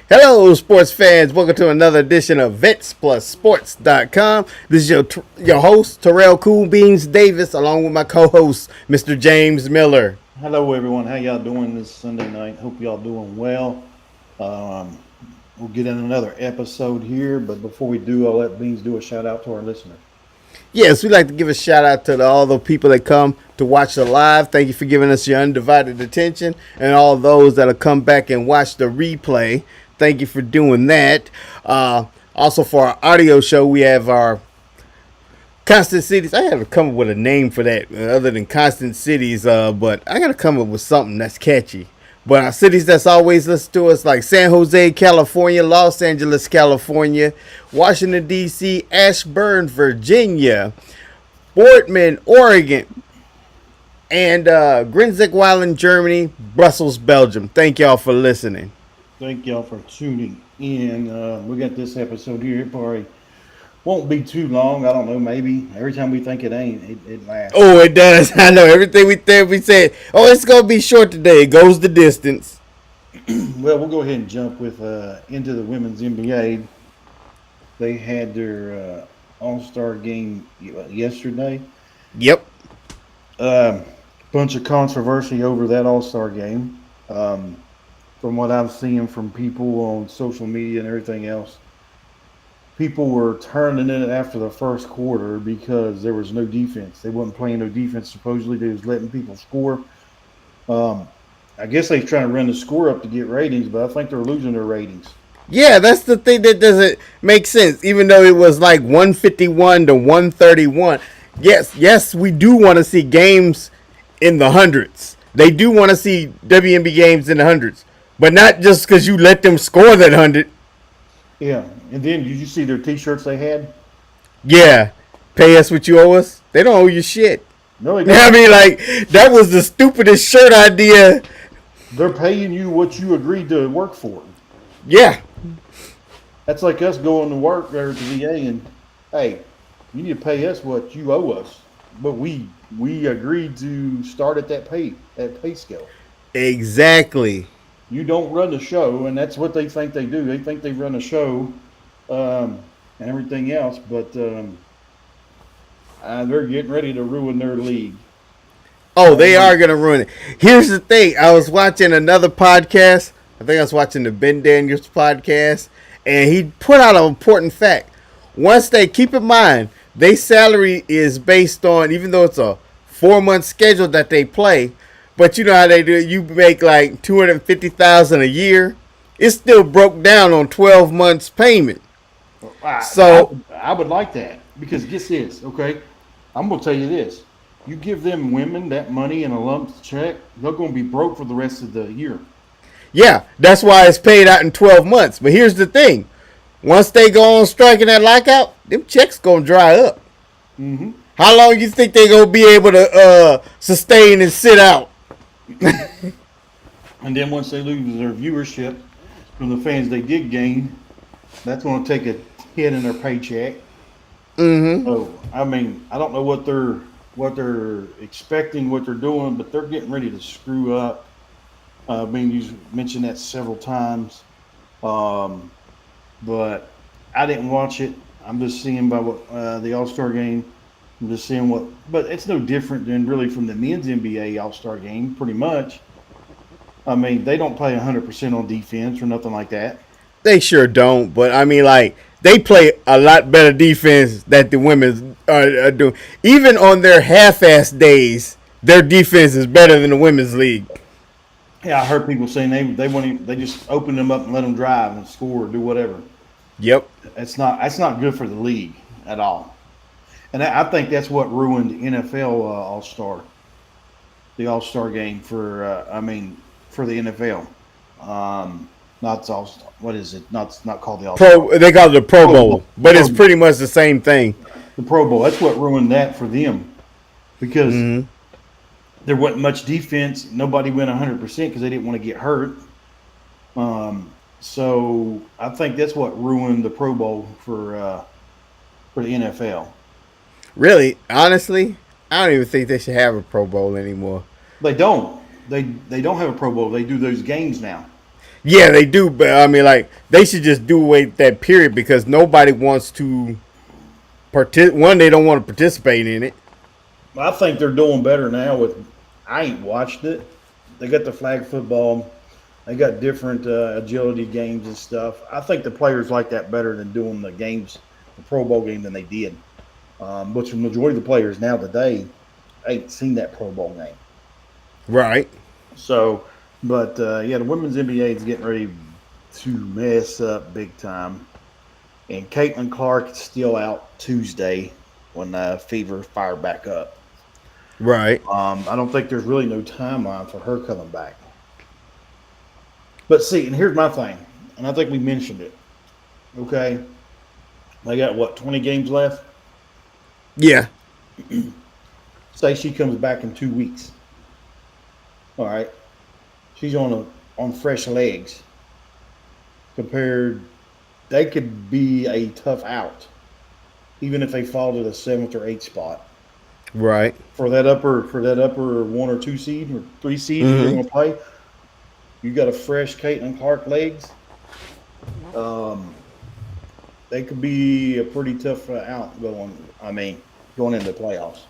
Hello, sports fans. Welcome to another edition of VetsPlusSports.com. This is your host, Terrell Cool Beans Davis, along with my co-host, Mr. James Miller. Hello, everyone. How y'all doing this Sunday night? Hope y'all doing well. Um, we'll get in another episode here, but before we do, I'll let Beans do a shout out to our listeners. Yes, we'd like to give a shout out to all the people that come to watch the live. Thank you for giving us your undivided attention, and all those that'll come back and watch the replay. Thank you for doing that. Also, for our audio show, we have our Constant Cities. I have to come up with a name for that other than Constant Cities, but I got to come up with something that's catchy. But our cities that's always listened to us, like San Jose, California, Los Angeles, California, Washington, D.C., Ashburn, Virginia, Boardman, Oregon, and Grinzigweilen, Germany, Brussels, Belgium. Thank y'all for listening. Thank y'all for tuning in. We got this episode here. It probably won't be too long. I don't know. Maybe every time we think it ain't, it lasts. Oh, it does. I know. Everything we said, oh, it's going to be short today. It goes the distance. Well, we'll go ahead and jump with into the women's NBA. They had their All-Star game yesterday. Yep. Bunch of controversy over that All-Star game. From what I've seen from people on social media and everything else, people were turning it after the first quarter because there was no defense. They wasn't playing no defense. Supposedly, they was letting people score. I guess they're trying to run the score up to get ratings, but I think they're losing their ratings. Yeah, that's the thing that doesn't make sense. Even though it was like 151 to 131. Yes, we do want to see games in the hundreds. They do want to see WNBA games in the hundreds. But not just because you let them score that 100. Yeah, and then did you see their T-shirts they had? Yeah, pay us what you owe us. They don't owe you shit. No, they don't. I mean, like, that was the stupidest shirt idea. They're paying you what you agreed to work for. Yeah. That's like us going to work there at the VA and, hey, you need to pay us what you owe us. But we agreed to start at that pay scale. Exactly. You don't run the show, and that's what they think they do. They think they run a show and everything else, but they're getting ready to ruin their league. Oh, they are going to ruin it. Here's the thing. I was watching another podcast. I think I was watching the Ben Daniels podcast, and he put out an important fact. Once they, keep in mind, their salary is based on, even though it's a 4-month schedule that they play, but you know how they do it. You make like $250,000 a year. It's still broke down on 12 months payment. I would like that because guess this, okay? I'm gonna tell you this: you give them women that money in a lump check, they're gonna be broke for the rest of the year. Yeah, that's why it's paid out in 12 months. But here's the thing: once they go on strike in that lockout, them checks gonna dry up. Mm-hmm. How long you think they gonna be able to sustain and sit out? And then once they lose their viewership from the fans they did gain, that's going to take a hit in their paycheck. Mm-hmm. So I mean, I don't know what they're expecting, what they're doing, but they're getting ready to screw up. I mean, you mentioned that several times, but I didn't watch it. I'm just seeing by what the All-Star game. I'm just seeing what, but it's no different than really from the men's NBA All-Star game, pretty much. I mean, they don't play 100% on defense or nothing like that. They sure don't, but I mean, like, they play a lot better defense that the women are doing. Even on their half-ass days, their defense is better than the women's league. Yeah, I heard people saying they just open them up and let them drive and score or do whatever. Yep. That's not good for the league at all. And I think that's what ruined the NFL All-Star, the All-Star game for the NFL. Not All-Star. What is it? Not called the All-Star. They call it the Pro Bowl, but it's pretty much the same thing. The Pro Bowl. That's what ruined that for them because there wasn't much defense. Nobody went 100% because they didn't want to get hurt. So I think that's what ruined the Pro Bowl for the NFL. Really, honestly, I don't even think they should have a Pro Bowl anymore. They don't. They don't have a Pro Bowl. They do those games now. Yeah, they do, but I mean, like they should just do away with that period because nobody wants to One, they don't want to participate in it. I think they're doing better now with. I ain't watched it. They got the flag football. They got different agility games and stuff. I think the players like that better than doing the games, the Pro Bowl game than they did. Which the majority of the players now today ain't seen that Pro Bowl game. Right. So, but yeah, the women's NBA is getting ready to mess up big time. And Caitlin Clark is still out Tuesday when Fever fired back up. Right. I don't think there's really no timeline for her coming back. But see, and here's my thing, and I think we mentioned it. Okay, they got what 20 games left. Yeah. Say she comes back in 2 weeks. All right, she's on fresh legs. Compared, they could be a tough out, even if they fall to the 7th or 8th spot. Right. For that upper 1 or 2 seed or 3 seed you're going to play. You got a fresh Caitlin Clark legs. They could be a pretty tough out going. I mean, going into the playoffs.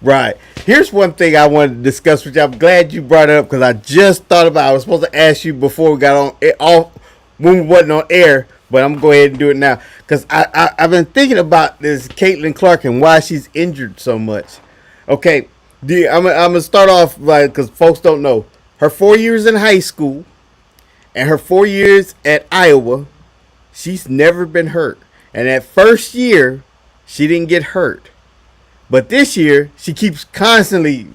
Right. Here's one thing I wanted to discuss with you. I'm glad you brought it up because I just thought about it. I was supposed to ask you before we got on off when we wasn't on air, but I'm gonna go ahead and do it now because I've been thinking about this Caitlin Clark and why she's injured so much. Okay, I'm gonna start off like because folks don't know her 4 years in high school and her 4 years at Iowa. She's never been hurt, and that first year she didn't get hurt. But this year, she keeps constantly,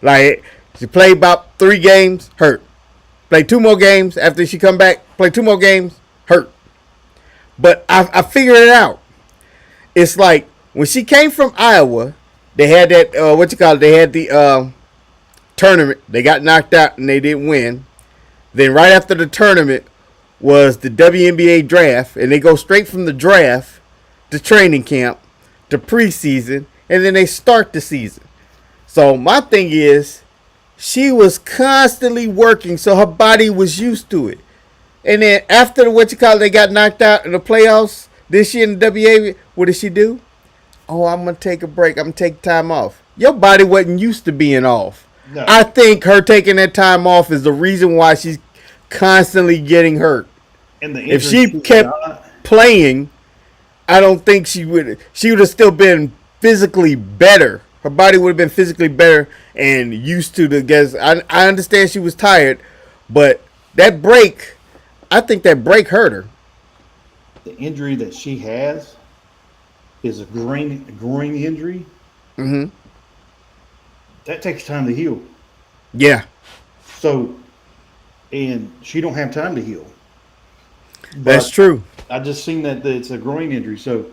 like, she played about 3 games, hurt. Play 2 more games after she come back, play 2 more games, hurt. But I figured it out. It's like, when she came from Iowa, they had that, they had the tournament. They got knocked out and they didn't win. Then right after the tournament was the WNBA draft, and they go straight from the draft to training camp to preseason, and then they start the season. So my thing is, she was constantly working, so her body was used to it. And then after they got knocked out in the playoffs this year in the WA, what did she do? Oh, I'm gonna take a break. I'm gonna take time off. Your body wasn't used to being off. No. I think her taking that time off is the reason why she's constantly getting hurt. And the If she kept playing, I don't think she would. She would have still been physically better. Her body would have been physically better and used to the guess. I understand she was tired, but that break, I think that break hurt her. the injury that she has is a groin injury. Mm-hmm. That takes time to heal. Yeah. So, and she don't have time to heal. That's But true. I just seen that it's a groin injury. So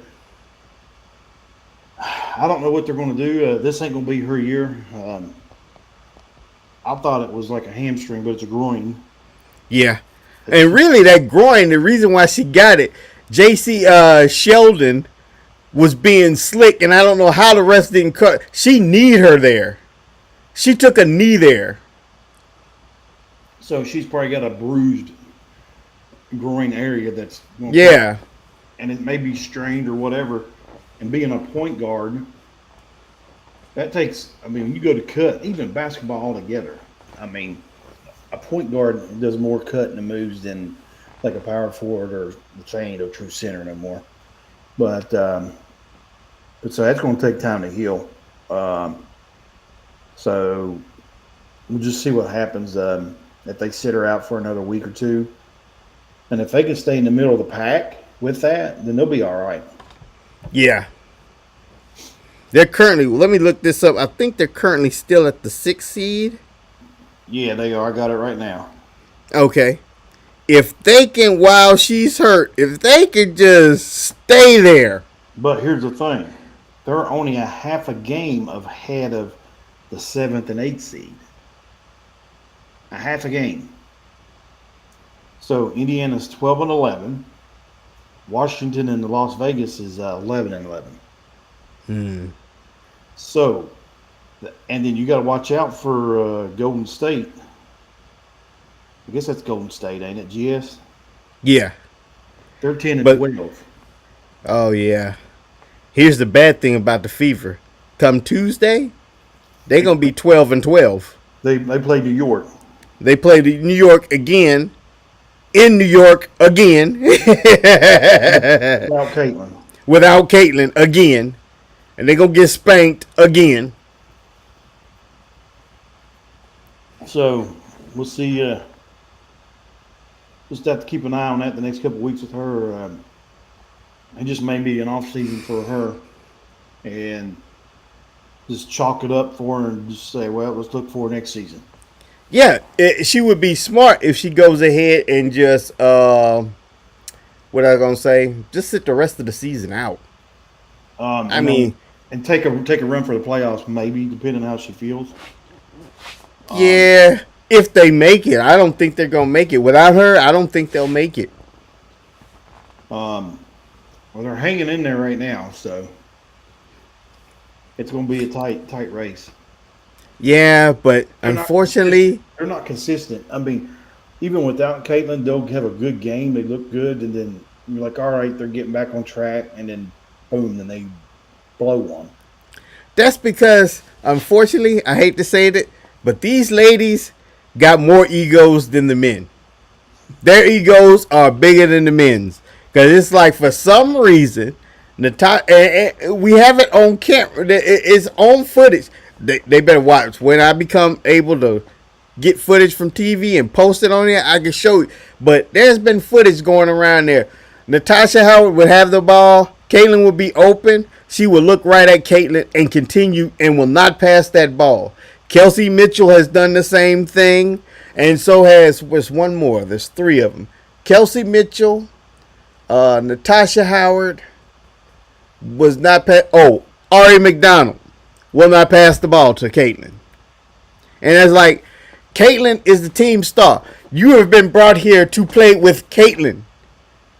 I don't know what they're going to do. This ain't going to be her year. I thought it was like a hamstring, but it's a groin. Yeah. And really, that groin, the reason why she got it, J.C. Sheldon was being slick, and I don't know how the rest didn't cut. She kneed her there. She took a knee there. So she's probably got a bruised groin area that's going Yeah. and it may be strained or whatever. And being a point guard, that takes. I mean, when you go to cut, even basketball altogether. I mean, a point guard does more cutting and moves than like a power forward or which ain't a true center no more. But so that's going to take time to heal. So we'll just see what happens if they sit her out for another week or two, and if they can stay in the middle of the pack with that, then they'll be all right. Yeah. They're currently, let me look this up. I think they're currently still at the 6th seed. Yeah, they are. I got it right now. Okay. If they can, while she's hurt, if they can just stay there. But here's the thing: they're only a half a game ahead of the 7th and 8th seed. A half a game. So Indiana's 12-11. Washington and Las Vegas is 11-11. So, and then you got to watch out for Golden State. I guess that's Golden State, ain't it? GS. Yeah, They're 10 and but 12. oh yeah. Here's the bad thing about the Fever. Come Tuesday, they're gonna be 12-12. They play New York They play the New York again, in New York again, without Caitlin. without Caitlin again, and they're gonna get spanked again. So we'll see. Just have to keep an eye on that the next couple of weeks with her. It just may be an off season for her, and just chalk it up for her and just say, well, let's look for next season. Yeah, she would be smart if she goes ahead and just what I was gonna say, just sit the rest of the season out. I mean, and take a run for the playoffs, maybe depending on how she feels. yeah, if they make it, I don't think they're gonna make it without her. I don't think they'll make it. Well, they're hanging in there right now, so it's going to be a tight race. Yeah, but unfortunately, they're not consistent. I mean, even without Caitlin, they'll have a good game. They look good, and then you're like, all right, they're getting back on track, and then boom, then they blow one. that's because unfortunately, I hate to say it, but these ladies got more egos than the men. Their egos are bigger than the men's. Because it's like, for some reason, we have it on camera. It's on footage. They better watch. When I become able to get footage from TV and post it on there, I can show you. But there's been footage going around there. Natasha Howard would have the ball. Caitlin would be open. She would look right at Caitlin and continue and will not pass that ball. Kelsey Mitchell has done the same thing. And so has, was one more. There's three of them. Kelsey Mitchell, Natasha Howard was not Ari McDonald will not pass the ball to Caitlin. And it's like, Caitlin is the team star. You have been brought here to play with Caitlin.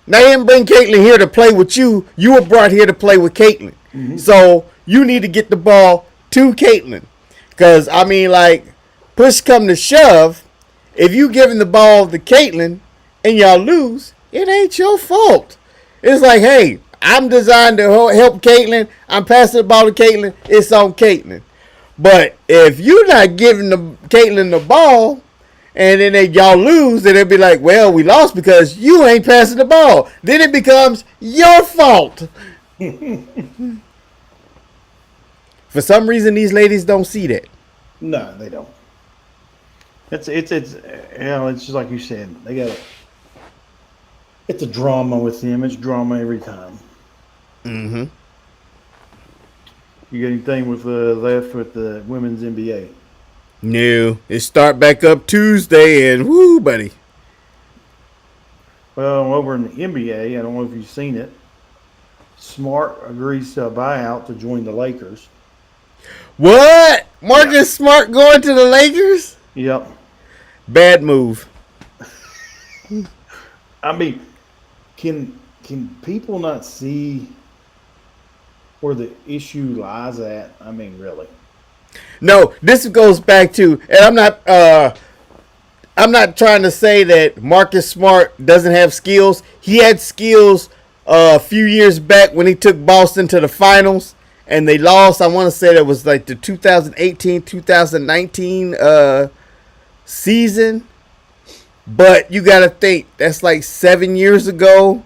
Now, they didn't bring Caitlin here to play with you. You were brought here to play with Caitlin. Mm-hmm. So you need to get the ball to Caitlin. Because, I mean, like, push come to shove, if you giving the ball to Caitlin and y'all lose, it ain't your fault. It's like, hey, I'm designed to help Caitlin. I'm passing the ball to Caitlin. It's on Caitlin. But if you're not giving Caitlin the ball and then y'all lose, then it'll be like, well, we lost because you ain't passing the ball. Then it becomes your fault. For some reason, these ladies don't see that. No, they don't. It's just like you said. It's a drama with them. It's drama every time. Mm-hmm. You got anything with left with the women's NBA? No, it start back up Tuesday, and whoo, buddy. Well, over in the NBA, I don't know if you've seen it. Smart agrees to a buyout to join the Lakers. What? Marcus Smart going to the Lakers? Yep. Bad move. I mean, can people not see where the issue lies at? I mean, really. No, this goes back to, and I'm not trying to say that Marcus Smart doesn't have skills. He had skills a few years back when he took Boston to the finals and they lost. I want to say that was like the 2018-2019 season. But you got to think, that's like 7 years ago.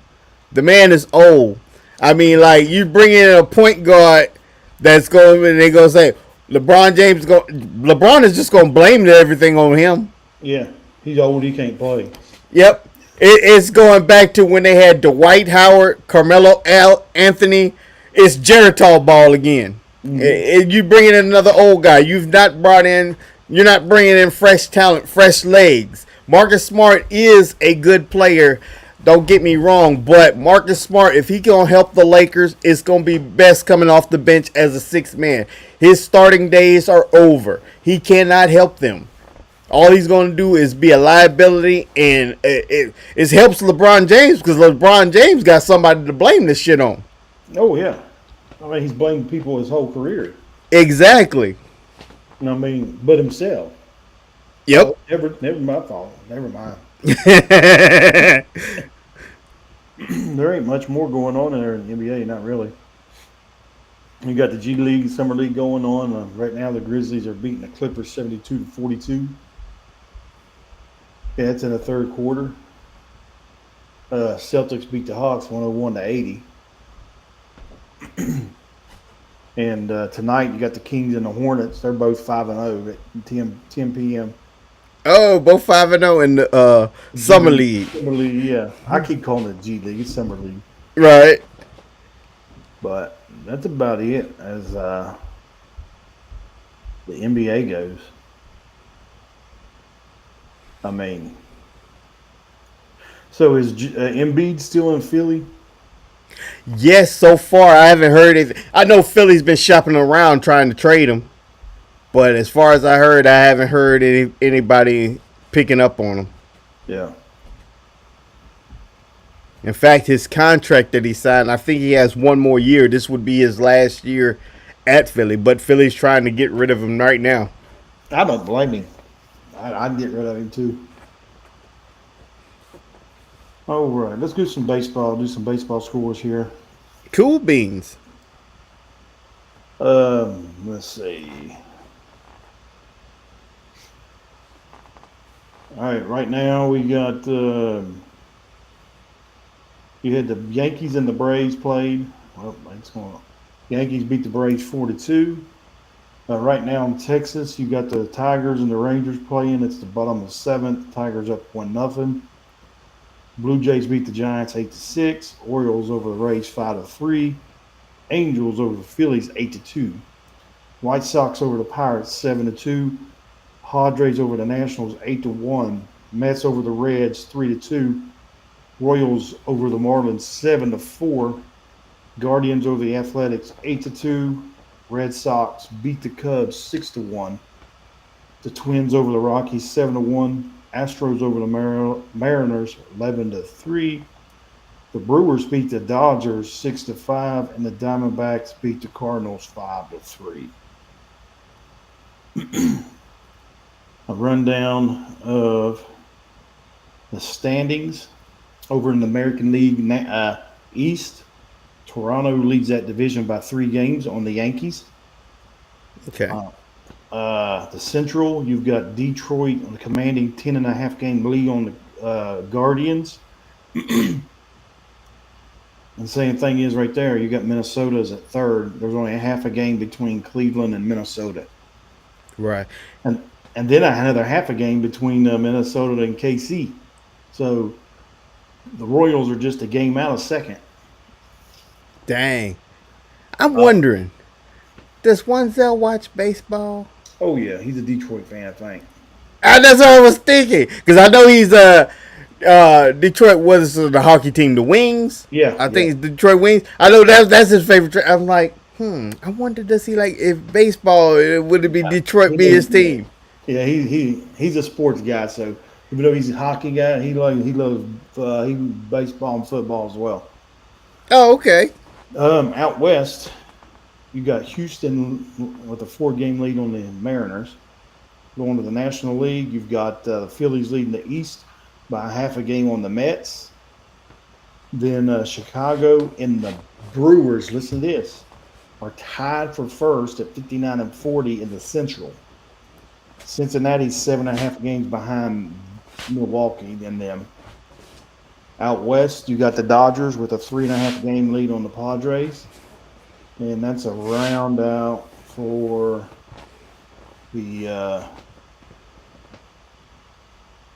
The man is old. I mean, like, you bring in a point guard that's going, and they're going to say, LeBron is just going to blame everything on him. Yeah, he's old. He can't play. Yep. It's going back to when they had Dwight Howard, Carmelo Anthony. It's Geritol ball again. Mm-hmm. You bring in another old guy. You're not bringing in fresh talent, fresh legs. Marcus Smart is a good player. Don't get me wrong, but Marcus Smart, if he can help the Lakers, it's going to be best coming off the bench as a sixth man. His starting days are over. He cannot help them. All he's going to do is be a liability, and it helps LeBron James because LeBron James got somebody to blame this shit on. Oh, yeah. I mean, he's blamed people his whole career. Exactly. I mean, but himself. Yep. Oh, never my fault. Never mind. There ain't much more going on in there in the NBA, not really. You got the G League, Summer League going on. Right now, the Grizzlies are beating the Clippers 72-42. Yeah, it's in the third quarter. Celtics beat the Hawks 101-80. And tonight, you got the Kings and the Hornets. They're both 5-0 at 10 p.m. Oh, both 5-0 in the G summer League. league. Summer League, yeah. I keep calling it G League. It's Summer League. Right. But that's about it as the NBA goes. I mean, so is Embiid still in Philly? Yes, so far I haven't heard it. I know Philly's been shopping around trying to trade him, but as far as I heard, I haven't heard anybody picking up on him. Yeah. In fact, his contract that he signed, I think he has one more year. This would be his last year at Philly, but Philly's trying to get rid of him right now. I don't blame him. I'd get rid of him too. All right, let's do some baseball. Do some baseball scores here. Cool beans. Let's see. All right, right now we got you had the Yankees and the Braves played. Well, it's going on. Yankees beat the Braves 4-2. Right now in Texas, you got the Tigers and the Rangers playing. It's the bottom of the seventh. Tigers up 1-0. Blue Jays beat the Giants 8-6. Orioles over the Rays 5-3. Angels over the Phillies 8-2. White Sox over the Pirates 7-2. Padres over the Nationals 8-1. Mets over the Reds 3-2. Royals over the Marlins 7-4. Guardians over the Athletics 8-2. Red Sox beat the Cubs 6-1. The Twins over the Rockies 7-1. Astros over the Mariners 11-3. The Brewers beat the Dodgers 6-5, and the Diamondbacks beat the Cardinals 5-3. A rundown of the standings over in the American League East. Toronto leads that division by 3 games on the Yankees. Okay. The Central, you've got Detroit on the commanding 10.5 game lead on the Guardians. And the same thing is right there. You got Minnesota's at third. There's only a half a game between Cleveland and Minnesota. Right. And then another half a game between Minnesota and KC. So the Royals are just a game out of second. Dang. I'm wondering, does Wanzel watch baseball? Oh, yeah. He's a Detroit fan, I think. That's what I was thinking. Because I know he's Detroit was the hockey team, the Wings. Yeah. I think it's Detroit Wings. I know that's his favorite. I'm like, I wonder, does he like, if baseball, would it be Detroit be his team? Yeah, he's a sports guy, so even though he's a hockey guy, he loves baseball and football as well. Oh, okay. Out west, you got Houston with a 4 game lead on the Mariners. Going to the National League, you've got the Phillies leading the East by a half a game on the Mets. Then Chicago and the Brewers, listen to this, are tied for first at 59-40 in the Central. Cincinnati's 7.5 games behind Milwaukee and them. Out west, you got the Dodgers with a 3.5 game lead on the Padres. And that's a round out for the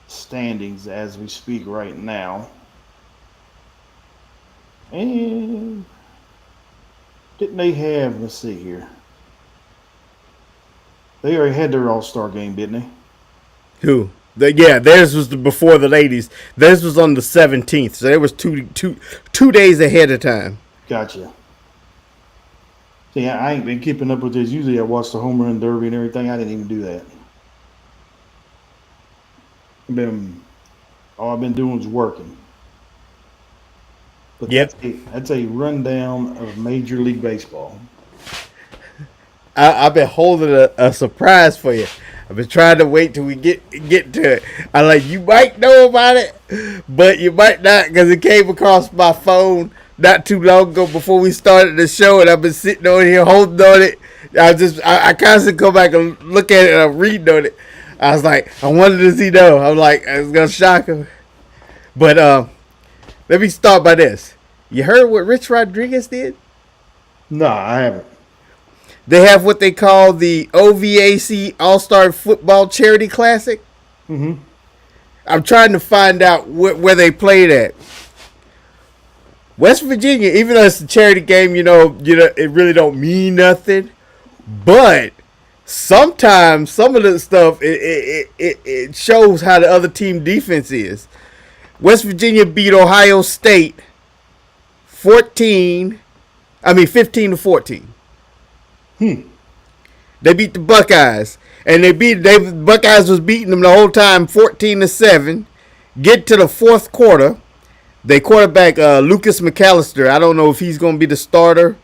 standings as we speak right now. And didn't they have, let's see here. They already had their All-Star game, didn't they? Who? Theirs was before the ladies. Theirs was on the 17th, so there was two days ahead of time. Gotcha. See, I ain't been keeping up with this. Usually I watch the home run derby and everything. I didn't even do that. All I've been doing is working. But yep. That's a rundown of Major League Baseball. I've been holding a surprise for you. I've been trying to wait till we get to it. I like you might know about it, but you might not because it came across my phone not too long ago before we started the show, and I've been sitting on here holding on it. I constantly go back and look at it and I'm reading on it. I was like, I wonder does he know? I'm like, it's gonna shock him. But let me start by this. You heard what Rich Rodriguez did? No, I haven't. They have what they call the OVAC All-Star Football Charity Classic. Mm-hmm. I'm trying to find out where they played at. West Virginia, even though it's a charity game, it really don't mean nothing. But sometimes some of the stuff it shows how the other team defense is. West Virginia beat Ohio State 15 to 14. They beat the Buckeyes, and the Buckeyes was beating them the whole time, 14-7. Get to the fourth quarter, they quarterback Lucas McAllister. I don't know if he's going to be the starter,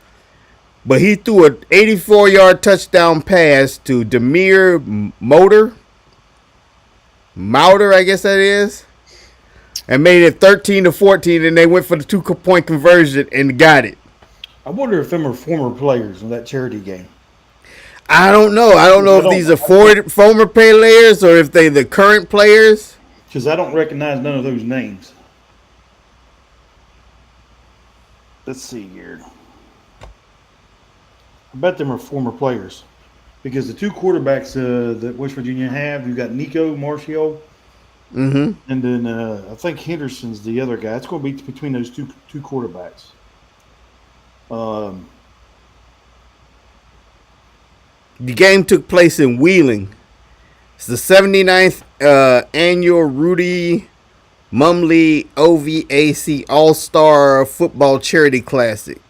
but he threw an 84-yard touchdown pass to Demir Mauder, I guess that is, and made it 13-14. And they went for the 2-point conversion and got it. I wonder if them are former players in that charity game. I don't know. I don't know if these are former players or if they the current players. Because I don't recognize none of those names. Let's see here. I bet them are former players. Because the two quarterbacks that West Virginia have, you've got Nico Martial, and then I think Henderson's the other guy. It's going to be between those two quarterbacks. The game took place in Wheeling. It's the 79th annual Rudy Mumley OVAC All-Star Football Charity Classic.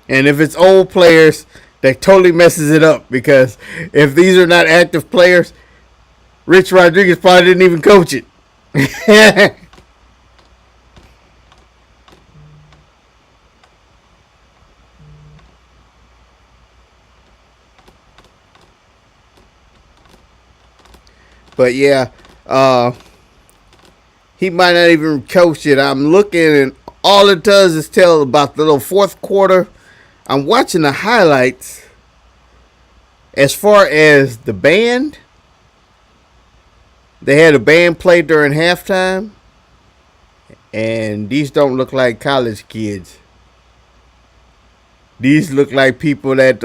And if it's old players, that totally messes it up because if these are not active players, Rich Rodriguez probably didn't even coach it. But yeah, he might not even coach it. I'm looking and all it does is tell about the little fourth quarter. I'm watching the highlights. As far as the band, they had a band play during halftime, and these don't look like college kids. These look like people that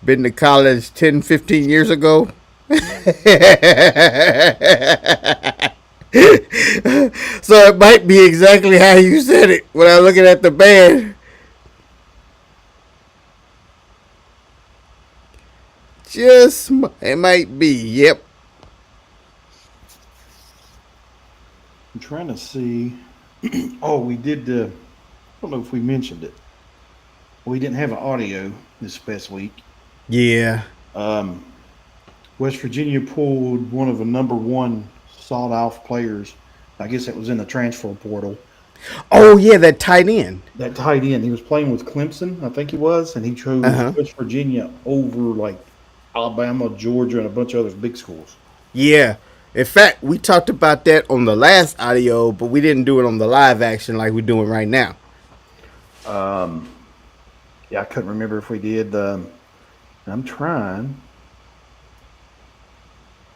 been to college 10, 15 years ago. So it might be exactly how you said it when I'm looking at the band. It might be, yep. I'm trying to see. Oh, we did. I don't know if we mentioned it. We didn't have an audio this past week. Yeah. West Virginia pulled one of the number one sought-off players. I guess it was in the transfer portal. Oh, yeah, that tight end. That tight end. He was playing with Clemson, I think he was, and he chose West Virginia over like Alabama, Georgia, and a bunch of other big schools. Yeah. In fact, we talked about that on the last audio, but we didn't do it on the live action like we're doing right now. Yeah, I couldn't remember if we did. I'm trying.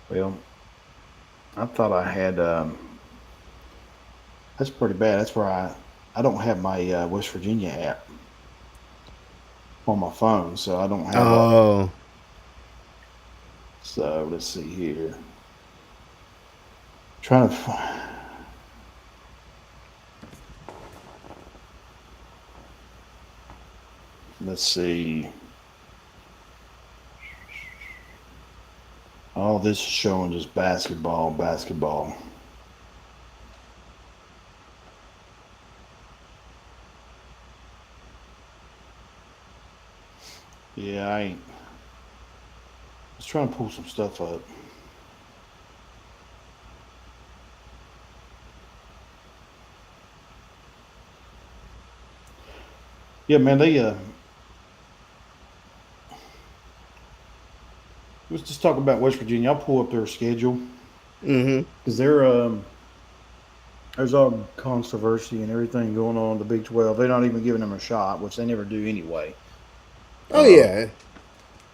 Well, I thought I had. That's pretty bad. That's where I don't have my West Virginia app on my phone, so I don't have. Oh. So let's see here. Trying to find. Let's see. All this is showing just basketball. Yeah, I was trying to pull some stuff up. Yeah, man. Let's just talk about West Virginia. I'll pull up their schedule Mm-hmm. because there's all controversy and everything going on in the Big 12. They're not even giving them a shot, which they never do anyway. Oh Um, yeah.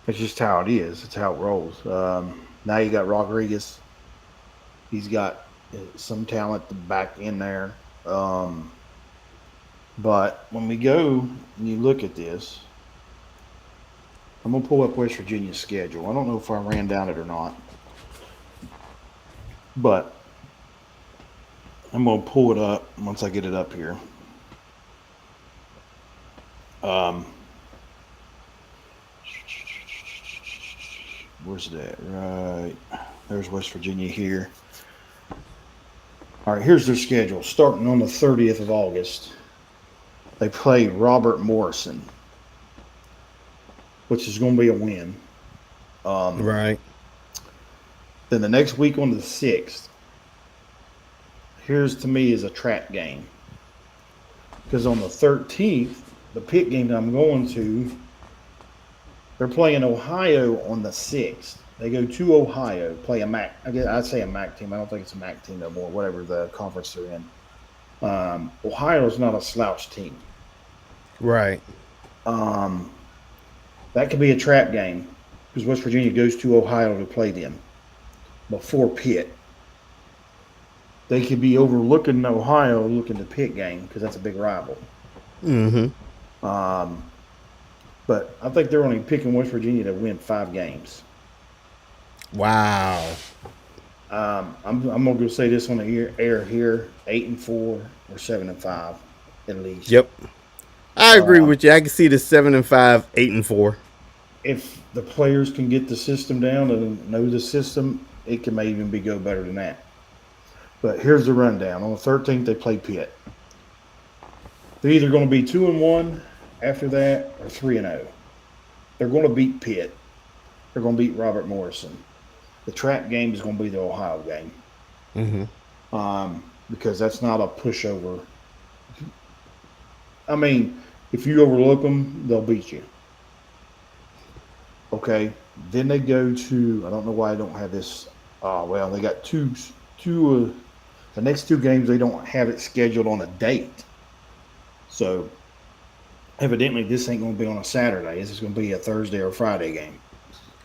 it's just how it is. It's how it rolls. Now you got Rodriguez. He's got some talent back in there. Um, but when we go and you look at this, I'm gonna pull up West Virginia's schedule. I don't know if I ran down it or not, but I'm gonna pull it up once I get it up here. Um, where's that? Right there's West Virginia here. All right, here's their schedule. Starting on the 30th of August, they play Robert Morrison, which is going to be a win. Right. Then the next week on the 6th, here's to me is a trap game. Because on the 13th, the Pitt game that I'm going to, they're playing Ohio on the 6th. They go to Ohio, play a MAC. I guess I'd say a MAC team. I don't think it's a MAC team no more, whatever the conference they're in. Ohio's not a slouch team. Right. That could be a trap game because West Virginia goes to Ohio to play them before Pitt. They could be overlooking Ohio, looking the Pitt game because that's a big rival. Mm-hmm. But I think they're only picking West Virginia to win 5 games. Wow. I'm gonna go say this on the air here: 8-4 or 7-5, at least. Yep. I agree with you. I can see the 7-5, 8-4. If the players can get the system down and know the system, it can maybe even go better than that. But here's the rundown: on the 13th, they play Pitt. They're either going to be 2-1 after that or 3-0. They're going to beat Pitt. They're going to beat Robert Morrison. The trap game is going to be the Ohio game. Because that's not a pushover. I mean, if you overlook them, they'll beat you. Okay. Then they go to, I don't know why I don't have this. Well, they got two. The next 2 games, they don't have it scheduled on a date. So, evidently, this ain't going to be on a Saturday. This is going to be a Thursday or Friday game.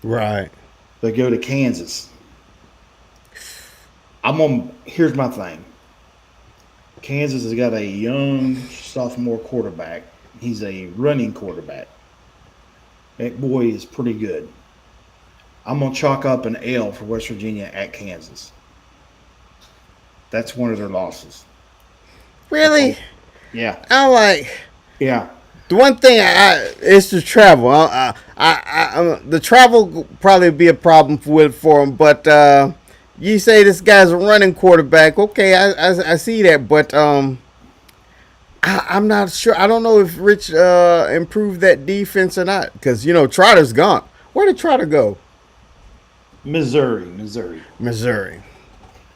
Right. They go to Kansas. Here's my thing. Kansas has got a young sophomore quarterback. He's a running quarterback. That boy is pretty good. I'm going to chalk up an L for West Virginia at Kansas. That's one of their losses. Really? Yeah. I'm like, Yeah. the one thing is the travel. The travel will probably be a problem for him. But you say this guy's a running quarterback. Okay, I see that. But I'm not sure. I don't know if Rich improved that defense or not. Because, Trotter's gone. Where did Trotter go? Missouri. Missouri.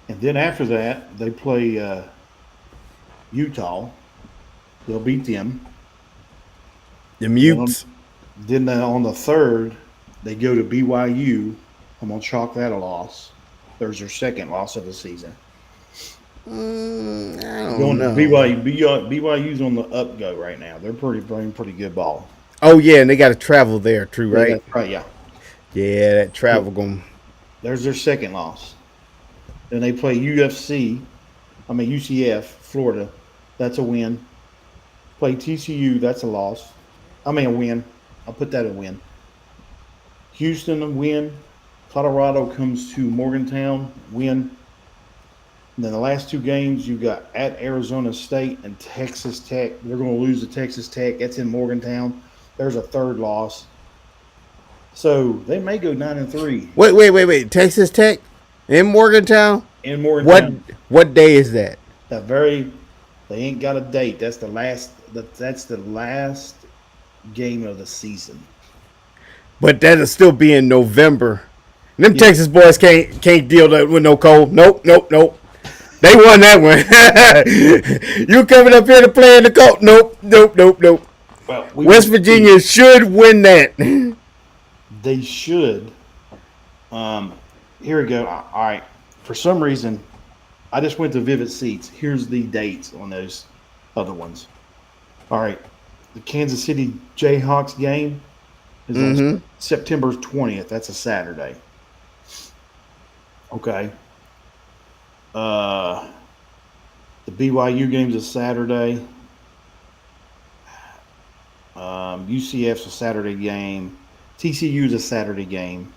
And then after that, they play Utah. They'll beat them. The Mutes. Then on the 3rd, they go to BYU. I'm going to chalk that a loss. There's their second loss of the season. I don't Going know. to BYU's on the up go right now. They're playing pretty good ball. Oh, yeah, and they got to travel there, too, right? Right, yeah. Yeah, that travel going. There's their second loss. Then they play UCF, Florida. That's a win. Play TCU, that's a loss. A win. I'll put that a win. Houston, a win. Colorado comes to Morgantown, win. And then the last 2 games, you got at Arizona State and Texas Tech. They're going to lose to Texas Tech. That's in Morgantown. There's a 3rd loss. So they may go 9-3. Wait. Texas Tech in Morgantown? In Morgantown. What day is that? They ain't got a date. That's the last game of the season. But that'll still be in November. Them Texas boys can't deal with no cold. Nope. They won that one. You coming up here to play in the cold? Nope. Well, West Virginia should win that. They should. Here we go. All right. For some reason, I just went to Vivid Seats. Here's the dates on those other ones. All right. The Kansas City Jayhawks game is on Mm-hmm. September 20th. That's a Saturday. Okay. Uh, the BYU game's a Saturday. UCF's a Saturday game. TCU's a Saturday game.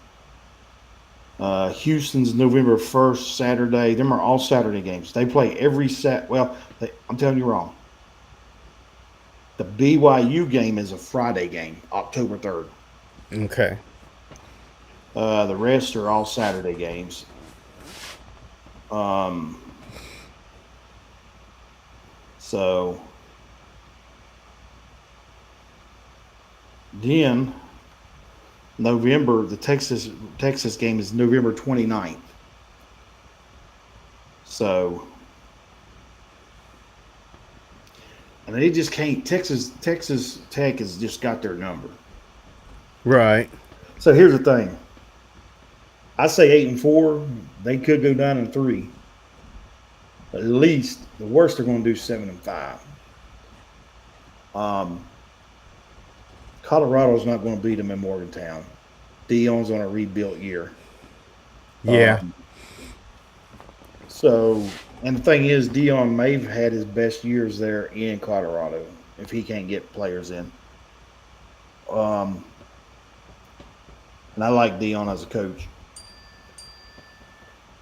Houston's November 1st, Saturday. Them are all Saturday games. They play every Well, I'm telling you wrong. The BYU game is a Friday game, October 3rd. Okay. The rest are all Saturday games. Um, so then November, the Texas game is November 29th. So, and they just can't. Texas Tech has just got their number. Right. So here's the thing. I say 8-4. They could go 9-3. But at least the worst they're going to do 7-5. Colorado's not going to beat them in Morgantown. Dion's on a rebuilt year. Yeah. And the thing is, Dion may have had his best years there in Colorado if he can't get players in. And I like Dion as a coach.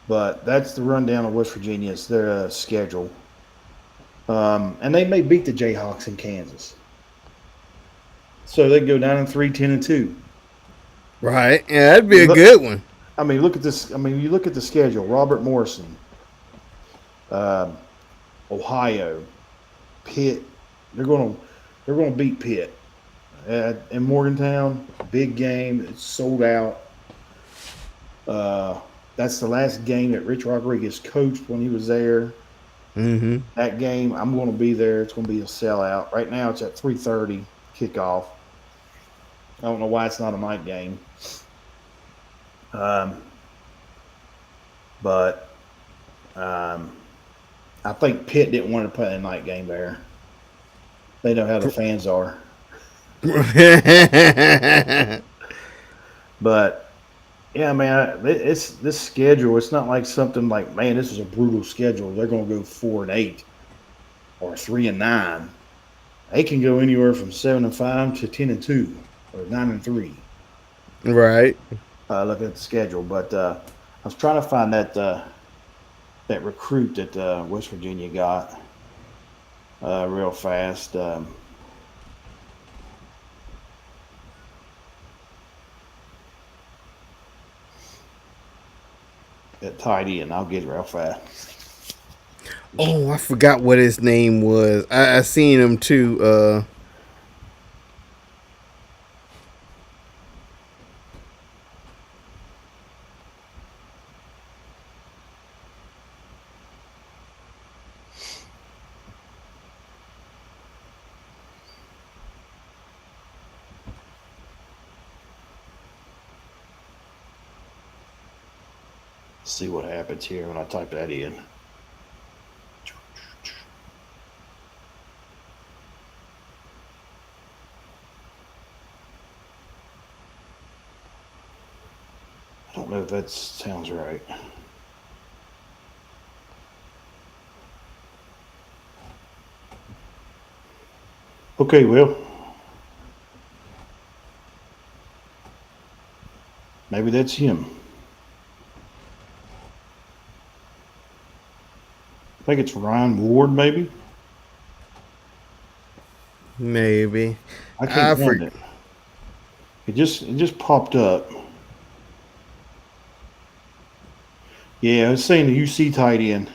But that's the rundown of West Virginia. It's their schedule. And they may beat the Jayhawks in Kansas. So they go 9-3, 10-2. Right. Yeah, that'd be a good one. I mean, look at this. I mean, you look at the schedule. Robert Morrison, Ohio, Pitt. They're going to beat Pitt in Morgantown. Big game. It's sold out. That's the last game that Rich Rodriguez coached when he was there. Mm-hmm. That game, I'm going to be there. It's going to be a sellout. Right now, it's at 3:30 kickoff. I don't know why it's not a night game. But I think Pitt didn't want to play a night game there. They know how the fans are. But yeah, man, it's this schedule. It's not like something like, man, this is a brutal schedule. They're going to go 4-8 or 3-9. They can go anywhere from 7-5 to 10-2 or 9-3. Right. Looking at the schedule, but I was trying to find that recruit that West Virginia got real fast. That tight end, I'll get it real fast. Oh, I forgot what his name was. I seen him too. See what happens here when I type that in. I don't know if that sounds right. Okay, Will. Maybe that's him. I think it's Ryan Ward, maybe. Maybe. I can't find it. It just popped up. Yeah, I was saying the UC tight end.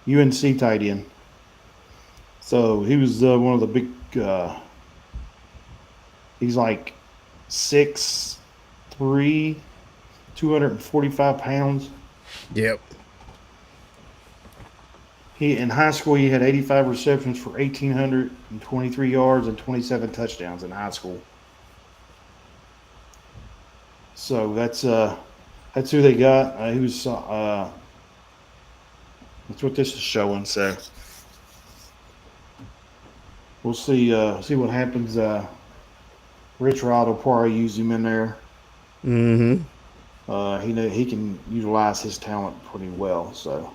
UNC tight end. So he was one of the big. He's like 6'3", 245 pounds. Yep. In high school he had 85 receptions for 1,823 yards and 27 touchdowns in high school. So that's who they got. He was that's what this is showing. So we'll see what happens. Rich Rod will probably use him in there. Mm-hmm. He can utilize his talent pretty well. So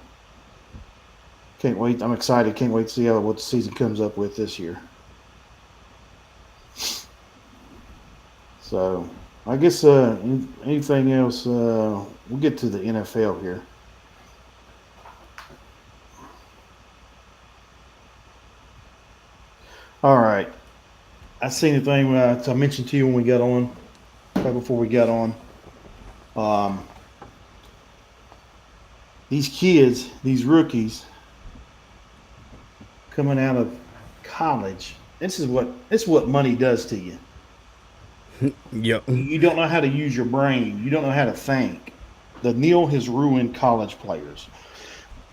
can't wait. I'm excited. Can't wait to see what the season comes up with this year. So I guess anything else? We'll get to the NFL here. All right. I seen the thing I mentioned to you when we got on, right before we got on. These kids, these rookies, coming out of college. This is what money does to you. Yep. You don't know how to use your brain. You don't know how to think. The Neil has ruined college players.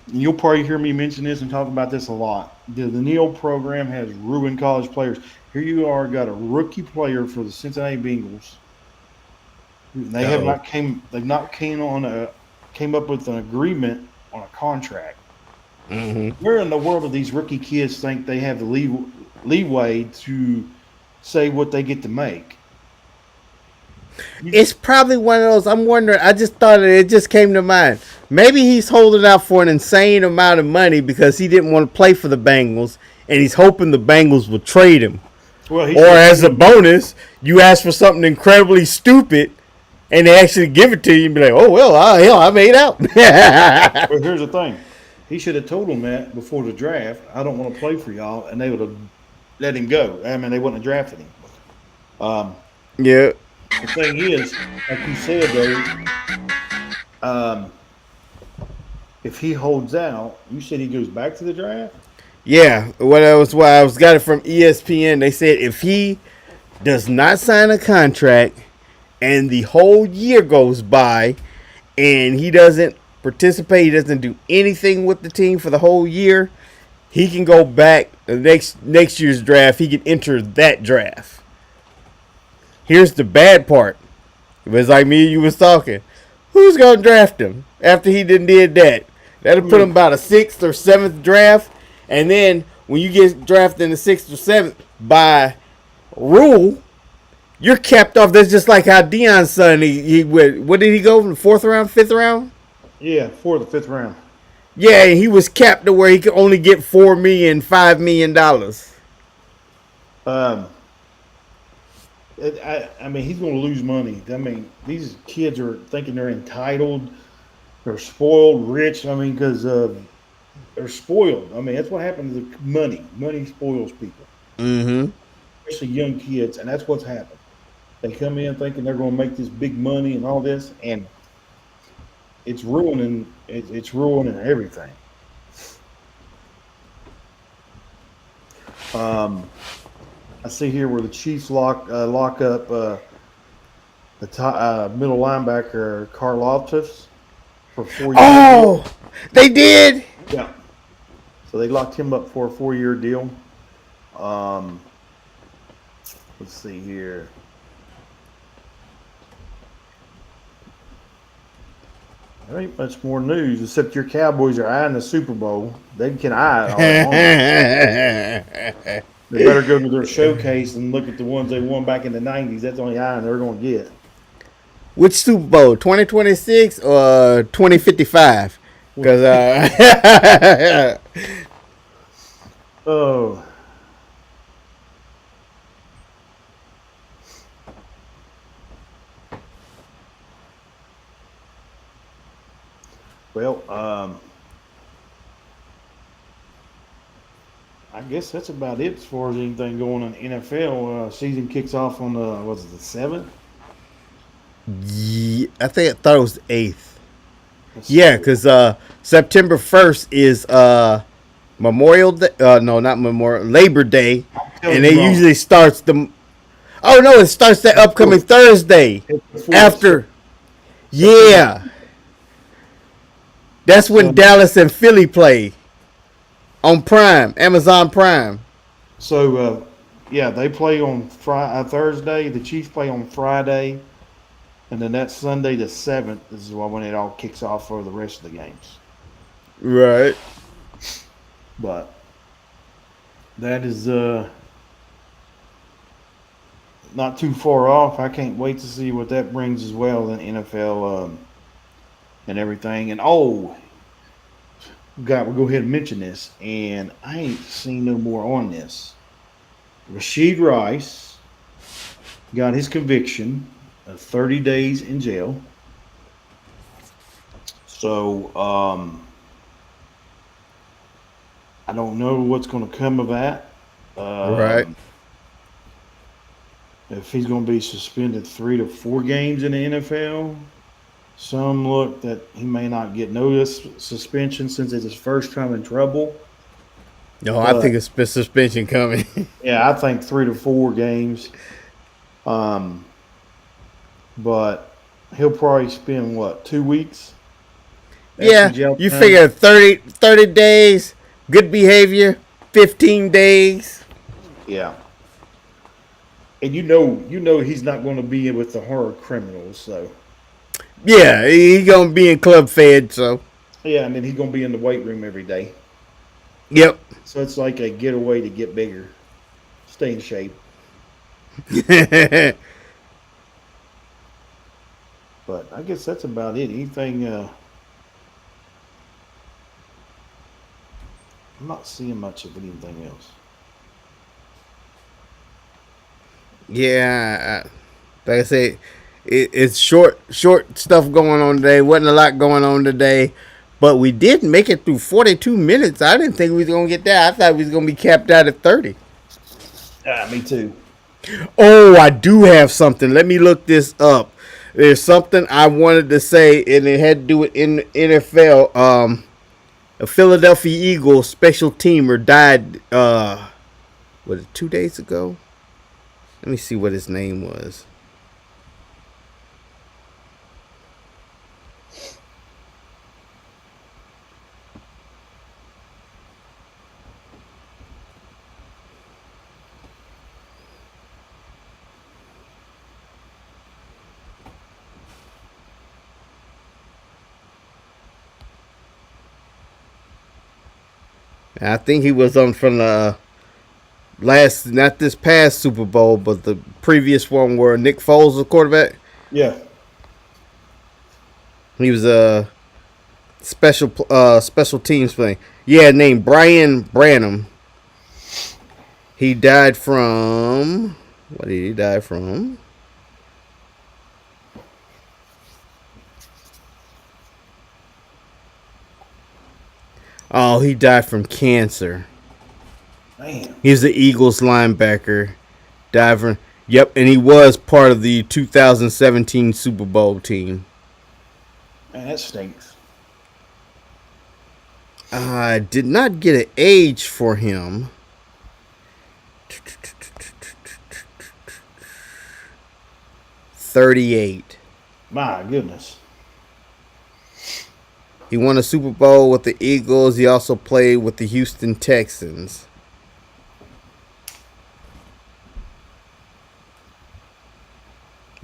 You'll probably hear me mention this and talk about this a lot. The Neil program has ruined college players. Here you are, got a rookie player for the Cincinnati Bengals. They have not came. They've not came up with an agreement on a contract. Mm-hmm. Where in the world do these rookie kids think they have the leeway to say what they get to make? It's probably one of those. I'm wondering. I just thought it just came to mind. Maybe he's holding out for an insane amount of money because he didn't want to play for the Bengals, and he's hoping the Bengals will trade him. Well, or as a bonus, you ask for something incredibly stupid, and they actually give it to you and be like, "Oh well, I made out." Well, here's the thing. He should have told them that before the draft. I don't want to play for y'all, and they would have let him go. I mean, they wouldn't have drafted him. Yeah. The thing is, like you said, though, if he holds out, you said he goes back to the draft? Yeah. Why I was got it from ESPN. They said if he does not sign a contract and the whole year goes by and he doesn't participate, he doesn't do anything with the team for the whole year, he can go back next year's draft. He can enter that draft. Here's the bad part. It was like me and you was talking. Who's going to draft him after he did that? That'll put him about a 6th or 7th draft. And then when you get drafted in the 6th or 7th by rule, you're capped off. That's just like how Deion's son, he went, what did he go from the 4th round, 5th round? Yeah, 4th or 5th round. Yeah, he was capped to where he could only get $4 million, $5 million. I mean, he's going to lose money. I mean, these kids are thinking they're entitled, they're spoiled, rich. I mean, because they're spoiled. I mean, that's what happens to money. Money spoils people, especially young kids, and that's what's happened. They come in thinking they're going to make this big money and all this, and it's ruining. It's ruining everything. I see here where the Chiefs lock up the middle linebacker Karlaftis for 4 years. Oh, they did. Yeah. So they locked him up for a 4-year deal. Let's see here. There ain't much more news except your Cowboys are eyeing the Super Bowl. They can eye it all. They better go to their showcase and look at the ones they won back in the 90s. That's the only eye they're going to get. Which Super Bowl, 2026 or 2055? Because oh. Well, I guess that's about it as far as anything going on in the NFL. Season kicks off on the 7th? yeah, I thought it was the 8th. Yeah, because September 1st is Memorial Day. No, not Memorial. Labor Day, and it usually starts the. Oh no, it starts that upcoming Thursday after. Yeah, that's when Dallas and Philly play. On Prime, Amazon Prime. So, yeah, they play on Thursday. The Chiefs play on Friday, and then that Sunday the 7th is when it all kicks off for the rest of the games. Right. But that is not too far off. I can't wait to see what that brings as well in NFL and everything. And we'll go ahead and mention this. And I ain't seen no more on this. Rashid Rice got his conviction of 30 days in jail. So I don't know what's going to come of that. Right. If he's going to be suspended 3 to 4 games in the NFL. Some look that he may not get no suspension since it's his first time in trouble. No, I But think it's suspension coming. yeah, I think 3 to 4 games. But he'll probably spend what, 2 weeks? Yeah, you figure 30 days, good behavior, 15 days. Yeah. And you know he's not going to be in with the hard criminals, so Yeah, he gonna be in club fed, so. yeah, and then he's going to be in the weight room every day. Yep. So it's like a getaway to get bigger, stay in shape. But I guess that's about it. Anything? I'm not seeing much of anything else. Yeah, like I said, it's short stuff going on today. Wasn't a lot going on today, but we did make it through 42 minutes. I didn't think we was gonna get that. I thought we was gonna be capped out at 30. Me too. Oh, I do have something. Let me look this up. There's something I wanted to say, and it had to do with in the NFL. A Philadelphia Eagles special teamer died. Was it 2 days ago? Let me see what his name was. I think he was on from the not this past Super Bowl, but the previous one where Nick Foles was the quarterback. Yeah. He was a special teams playing. Yeah, named Brian Branham. He died from, what did he die from? Oh, he died from cancer. Man. He's the Eagles linebacker. Died from, yep, and he was part of the 2017 Super Bowl team. Man, that stinks. I did not get an age for him. $38. My goodness. He won a Super Bowl with the Eagles. He also played with the Houston Texans.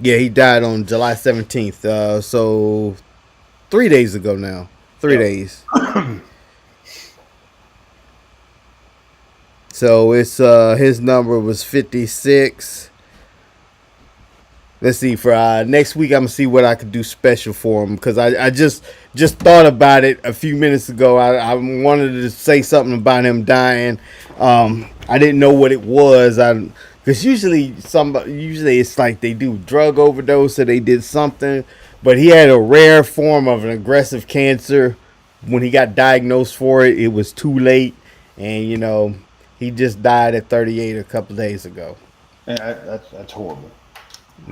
Yeah, he died on July 17th. So 3 days ago now. 3 days. So it's his number was 56. Let's see, for next week I'm gonna see what I could do special for him, because I just thought about it a few minutes ago. I wanted to say something about him dying. I didn't know what it was. Because usually it's like they do drug overdose or they did something, but he had a rare form of an aggressive cancer. When he got diagnosed for it, it was too late, and he just died at 38 a couple days ago. Yeah, that's horrible.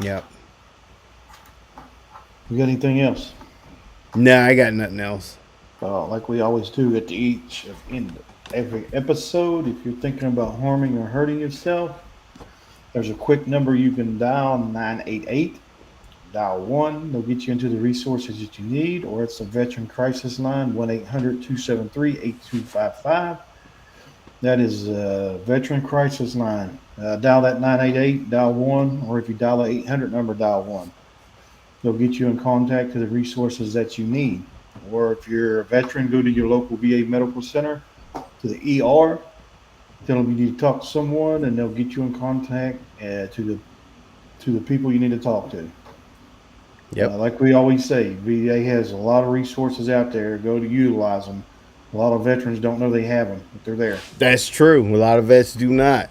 Yep. You got anything else? Nah, I got nothing else. Like we always do at the end of every episode, if you're thinking about harming or hurting yourself, there's a quick number you can dial, 988. Dial 1. They'll get you into the resources that you need, or it's a veteran crisis line, 1-800-273-8255. That is Veteran Crisis Line. Dial that 988, dial 1, or if you dial the 800 number, dial 1. They'll get you in contact to the resources that you need. Or if you're a veteran, go to your local VA medical center, to the ER, tell them you need to talk to someone, and they'll get you in contact to the people you need to talk to. Yep. Like we always say, VA has a lot of resources out there. Go to utilize them. A lot of veterans don't know they have them, but they're there. That's true. A lot of vets do not.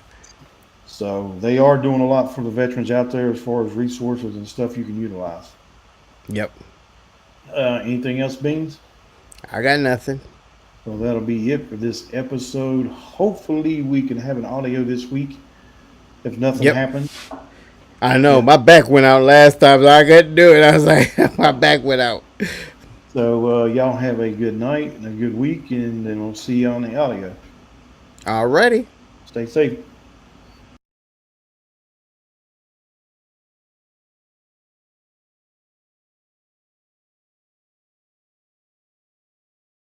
So they are doing a lot for the veterans out there as far as resources and stuff you can utilize. Yep. Anything else, Beans? I got nothing. Well, that'll be it for this episode. Hopefully, we can have an audio this week. If nothing Yep. happens, I know. yeah. My back went out last time, so I couldn't do it. I was like, my back went out. So y'all have a good night and a good week, and then we'll see you on the audio. Alrighty. Stay safe.